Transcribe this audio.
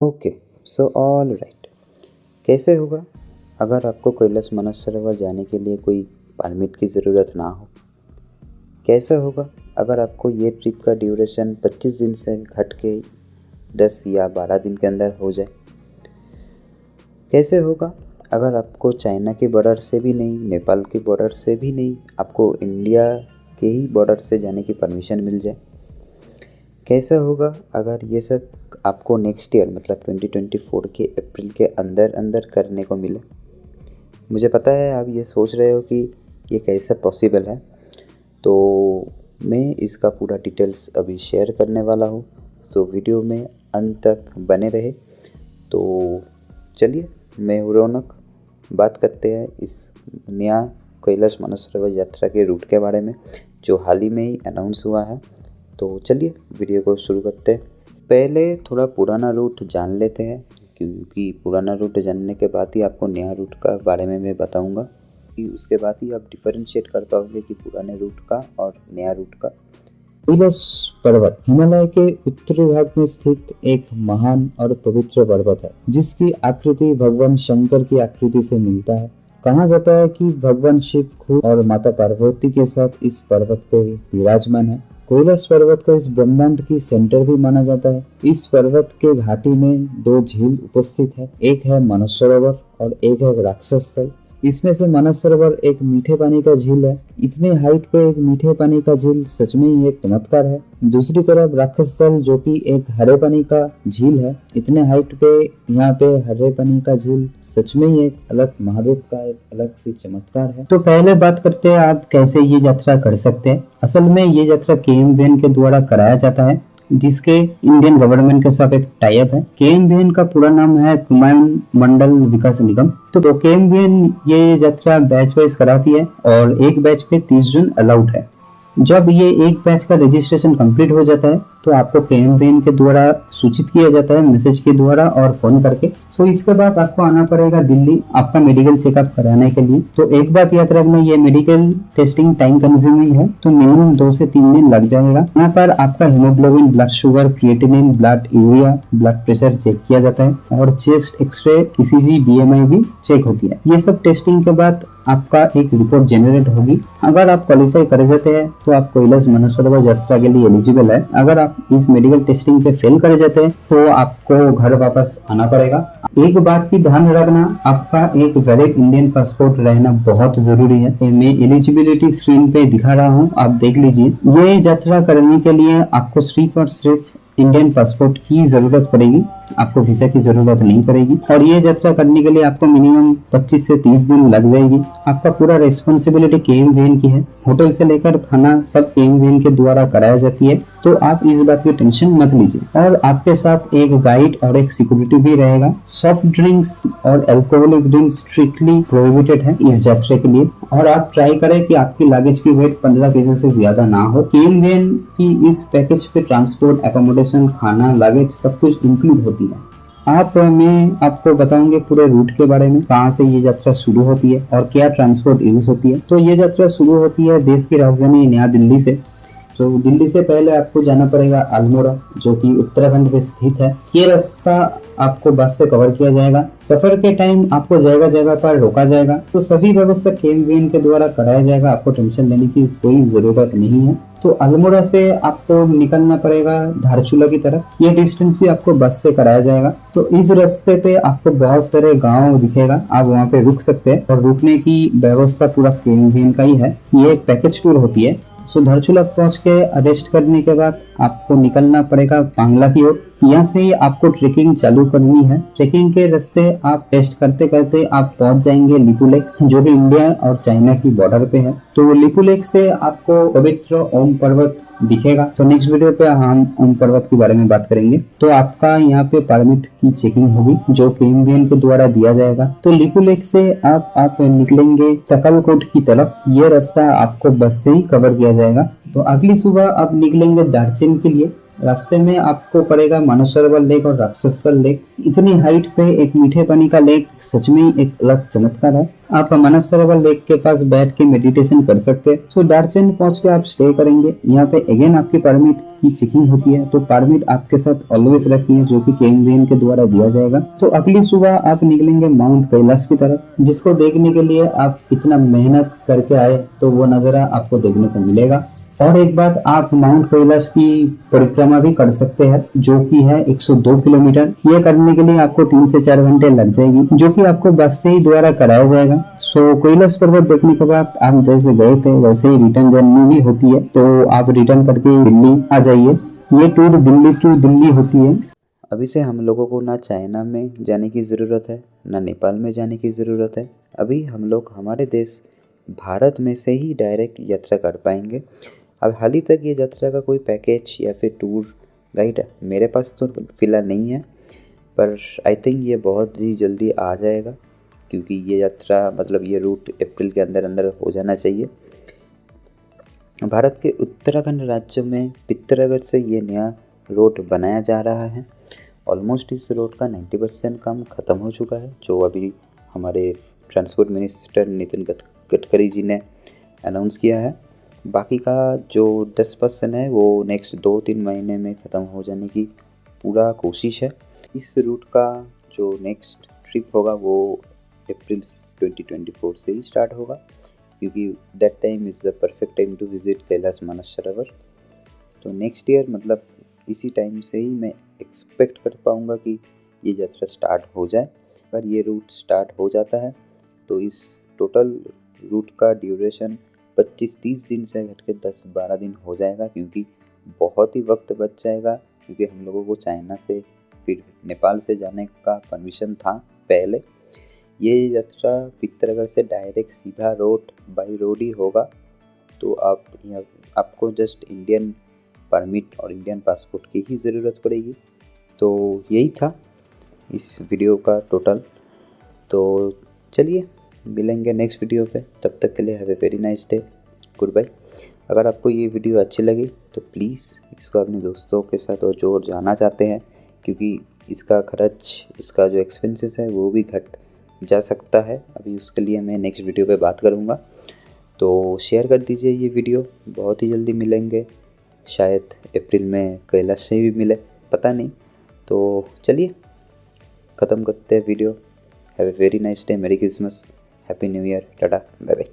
Okay, so all right. कैसे होगा अगर आपको कैलाश मानसरोवर जाने के लिए कोई परमिट की ज़रूरत ना हो? कैसे होगा अगर आपको ये ट्रिप का ड्यूरेशन 25 दिन से घट के 10 या 12 दिन के अंदर हो जाए? कैसे होगा अगर आपको चाइना के बॉर्डर से भी नहीं, नेपाल के बॉर्डर से भी नहीं, आपको इंडिया के ही बॉर्डर से जाने की परमिशन मिल जाए? कैसा होगा अगर ये सब आपको नेक्स्ट ईयर मतलब 2024 के अप्रैल के अंदर अंदर करने को मिले? मुझे पता है आप ये सोच रहे हो कि ये कैसे पॉसिबल है, तो मैं इसका पूरा डिटेल्स अभी शेयर करने वाला हूँ। तो वीडियो में अंत तक बने रहे। तो चलिए मैं रौनक बात करते हैं इस नया कैलाश मानसरोवर यात्रा के रूट के बारे में, जो हाल ही में ही अनाउंस हुआ है। तो चलिए वीडियो को शुरू करते हैं। पहले थोड़ा पुराना रूट जान लेते हैं, क्योंकि पुराना रूट जानने के बाद ही आपको नया रूट का बारे में मैं बताऊंगा, कि उसके बाद ही आप डिफरेंशिएट कर पाओगे कि पुराने रूट का और नया रूट का। कैलाश पर्वत हिमालय के उत्तरी भाग में स्थित एक महान और पवित्र पर्वत है, जिसकी आकृति भगवान शंकर की आकृति से मिलता है। कहा जाता है कि भगवान शिव खुद और माता पार्वती के साथ इस पर्वत पे विराजमान है। कैलाश पर्वत को इस ब्रह्मांड की सेंटर भी माना जाता है। इस पर्वत के घाटी में दो झील उपस्थित है, एक है मानसरोवर और एक है राक्षस स्थल। इसमें से मानसरोवर एक मीठे पानी का झील है। इतने हाइट पे एक मीठे पानी का झील सच में ही एक चमत्कार है। दूसरी तरफ राक्षस स्थल जो कि एक हरे पानी का झील है। इतने हाइट पे यहाँ पे हरे पानी का झील सच में ही एक अलग महादेव का एक अलग सी चमत्कार है। तो पहले बात करते हैं आप कैसे ये यात्रा कर सकते हैं। असल में ये यात्रा केएमवीएन के द्वारा कराया जाता है, जिसके इंडियन गवर्नमेंट के साथ एक टाई अप है। केएमवीएन का पूरा नाम है कुमायूं मंडल विकास निगम। तो केएमवीएन ये यात्रा बैच वाइज कराती है और एक बैच पे 30 जन अलाउड है। जब ये एक बैच का रजिस्ट्रेशन कंप्लीट हो जाता है तो आपको केएमवीएन के द्वारा सूचित किया जाता है मैसेज के द्वारा और फोन करके। तो इसके बाद आपको आना पड़ेगा दिल्ली आपका मेडिकल चेकअप कराने के लिए। तो एक बात याद रखना, ये मेडिकल टेस्टिंग टाइम कंज्यूमिंग है, तो मिनिमम 2 से 3 दिन लग जाएगा। यहाँ पर आपका haemoglobin, blood sugar, creatinine, blood urea, blood pressure check किया जाता है और चेस्ट एक्सरे, ईसीजी, बीएमआई भी चेक होती है। ये सब टेस्टिंग के बाद आपका एक रिपोर्ट जनरेट होगी। अगर आप क्वालिफाई कर जाते हैं तो आप कैलाश मानसरोवर यात्रा के लिए एलिजिबल है। अगर आप इस मेडिकल टेस्टिंग पे फेल कर जाते हैं तो आपको घर वापस आना पड़ेगा। एक बात की ध्यान रखना, आपका एक वैलिड इंडियन पासपोर्ट रहना बहुत जरूरी है। मैं एलिजिबिलिटी स्क्रीन पे दिखा रहा हूँ, आप देख लीजिए। ये यात्रा करने के लिए आपको सिर्फ और सिर्फ इंडियन पासपोर्ट की जरूरत पड़ेगी, आपको वीजा की जरूरत नहीं पड़ेगी। और ये यात्रा करने के लिए आपको मिनिमम 25 से 30 दिन लग जाएगी। आपका पूरा रेस्पॉन्सिबिलिटी केएमवीएन की है। होटल से लेकर खाना सब केएमवीएन के द्वारा कराया जाती है, तो आप इस बात की टेंशन मत लीजिए। और आपके साथ एक गाइड और एक सिक्योरिटी भी रहेगा। सॉफ्ट ड्रिंक्स और अल्कोहलिक ड्रिंक्स स्ट्रिक्टली प्रोहिबिटेड है इस यात्रा के लिए। और आप ट्राई करें कि आपकी लगेज की वेट 15 केजी से ज्यादा ना हो। केएमवीएन की इस पैकेज पे ट्रांसपोर्ट, एकोमोडेशन, खाना, लगेज सब कुछ इंक्लूड होती है। मैं आपको बताऊंगे पूरे रूट के बारे में, कहाँ से ये यात्रा शुरू होती है और क्या ट्रांसपोर्ट यूज होती है। तो ये यात्रा शुरू होती है देश की राजधानी नया दिल्ली से। तो दिल्ली से पहले आपको जाना पड़ेगा अल्मोड़ा, जो कि उत्तराखंड में स्थित है। ये रास्ता आपको बस से कवर किया जाएगा। सफर के टाइम आपको जगह जगह पर रोका जाएगा, तो सभी व्यवस्था केएमवीएन के द्वारा कराया जाएगा। आपको टेंशन लेने की कोई जरूरत नहीं है। तो अल्मोड़ा से आपको निकलना पड़ेगा धारचूला की तरफ। ये डिस्टेंस भी आपको बस से कराया जाएगा। तो इस रास्ते पे आपको बहुत सारे गांव दिखेगा, आप वहाँ पे रुक सकते हैं और रुकने की व्यवस्था पूरा केएमवीएन का ही है। ये एक पैकेज टूर होती है। तो धारचूला पहुंच के अरेस्ट करने के बाद आपको निकलना पड़ेगा कांगला की ओर। यहाँ से आपको ट्रेकिंग चालू करनी है। ट्रेकिंग के रास्ते आप टेस्ट करते करते आप पहुंच जाएंगे लिपू लेक, जो कि इंडिया और चाइना की बॉर्डर पे है। तो लिपू लेक से आपको पवित्र ओम पर्वत दिखेगा। तो नेक्स्ट वीडियो पे हम ओम पर्वत के बारे में बात करेंगे। तो आपका यहाँ पे परमिट की चेकिंग होगी, जो केएमवीएन के द्वारा दिया जाएगा। तो लिपू लेक से आप निकलेंगे तकलकोट की तरफ। ये रास्ता आपको बस से ही कवर किया जाएगा। तो अगली सुबह आप निकलेंगे दार्जिलिंग के लिए। रास्ते में आपको पड़ेगा मानसरोवर लेक और राक्षसकर लेक। इतनी हाइट पे एक मीठे पानी का लेक सच में ही एक अलग चमत्कार है। आप मानसरोवर लेक के पास बैठ के मेडिटेशन कर सकते हैं। तो दार्जिलिंग पहुंच के आप स्टे करेंगे। यहाँ पे अगेन आपकी परमिट की चेकिंग होती है, तो परमिट आपके साथ ऑलवेज रखिए, जो कि केएमवीएन के द्वारा दिया जाएगा। तो अगली सुबह आप निकलेंगे माउंट कैलाश की तरफ, जिसको देखने के लिए आप इतना मेहनत करके आए तो वो नज़ारा आपको देखने को मिलेगा। और एक बात, आप माउंट कैलाश की परिक्रमा भी कर सकते हैं, जो कि है 102 किलोमीटर। ये करने के लिए आपको 3 से 4 घंटे लग जाएगी, जो कि आपको बस से ही द्वारा कराया जाएगा। सो कैलाश पर्वत देखने के बाद आप जैसे गए थे वैसे ही रिटर्न जर्नी भी होती है, तो आप रिटर्न करके दिल्ली आ जाइए। ये टूर दिल्ली टू दिल्ली होती है। अभी से हम लोगों को ना चाइना में जाने की ज़रूरत है, ना नेपाल में जाने की ज़रूरत है। अभी हम लोग हमारे देश भारत में से ही डायरेक्ट यात्रा कर पाएंगे। अब हाल ही तक ये यात्रा का कोई पैकेज या फिर टूर गाइड मेरे पास तो फ़िलहाल नहीं है, पर आई थिंक ये बहुत ही जल्दी आ जाएगा, क्योंकि ये यात्रा मतलब ये रूट अप्रैल के अंदर अंदर हो जाना चाहिए। भारत के उत्तराखंड राज्य में पिथौरागढ़ से ये नया रोड बनाया जा रहा है। ऑलमोस्ट इस रोड का 90% काम ख़त्म हो चुका है, जो अभी हमारे ट्रांसपोर्ट मिनिस्टर नितिन गडकरी जी ने अनाउंस किया है। बाकी का जो 10% है वो नेक्स्ट 2-3 महीने में ख़त्म हो जाने की पूरा कोशिश है। इस रूट का जो नेक्स्ट ट्रिप होगा वो अप्रैल 2024 से ही स्टार्ट होगा, क्योंकि that time is the perfect time to visit Kailash Mansarovar. तो नेक्स्ट ईयर मतलब इसी टाइम से ही मैं एक्सपेक्ट कर पाऊँगा कि ये यात्रा स्टार्ट हो जाए। अगर ये रूट स्टार्ट हो जाता है तो इस टोटल रूट का ड्यूरेशन 25-30 दिन से घट के 10-12 दिन हो जाएगा, क्योंकि बहुत ही वक्त बच जाएगा। क्योंकि हम लोगों को चाइना से फिर नेपाल से जाने का परमिशन था पहले। ये यात्रा पिथौरागढ़ से डायरेक्ट सीधा रोड बाई रोड ही होगा। तो आपको जस्ट इंडियन परमिट और इंडियन पासपोर्ट की ही ज़रूरत पड़ेगी। तो यही था इस वीडियो का टोटल। तो चलिए मिलेंगे नेक्स्ट वीडियो पे, तब तक के लिए have a very nice day, goodbye. अगर आपको ये वीडियो अच्छी लगी तो प्लीज़ इसको अपने दोस्तों के साथ और जो जाना चाहते हैं, क्योंकि इसका खर्च, इसका जो एक्सपेंसेस है वो भी घट जा सकता है। अभी उसके लिए मैं नेक्स्ट वीडियो पे बात करूँगा। तो शेयर कर दीजिए ये वीडियो। बहुत ही जल्दी मिलेंगे, शायद अप्रैल में कैलाश से भी मिले, पता नहीं। तो चलिए ख़त्म करते हैं video. Have a very nice day, merry Christmas, happy New Year, tata, bye bye.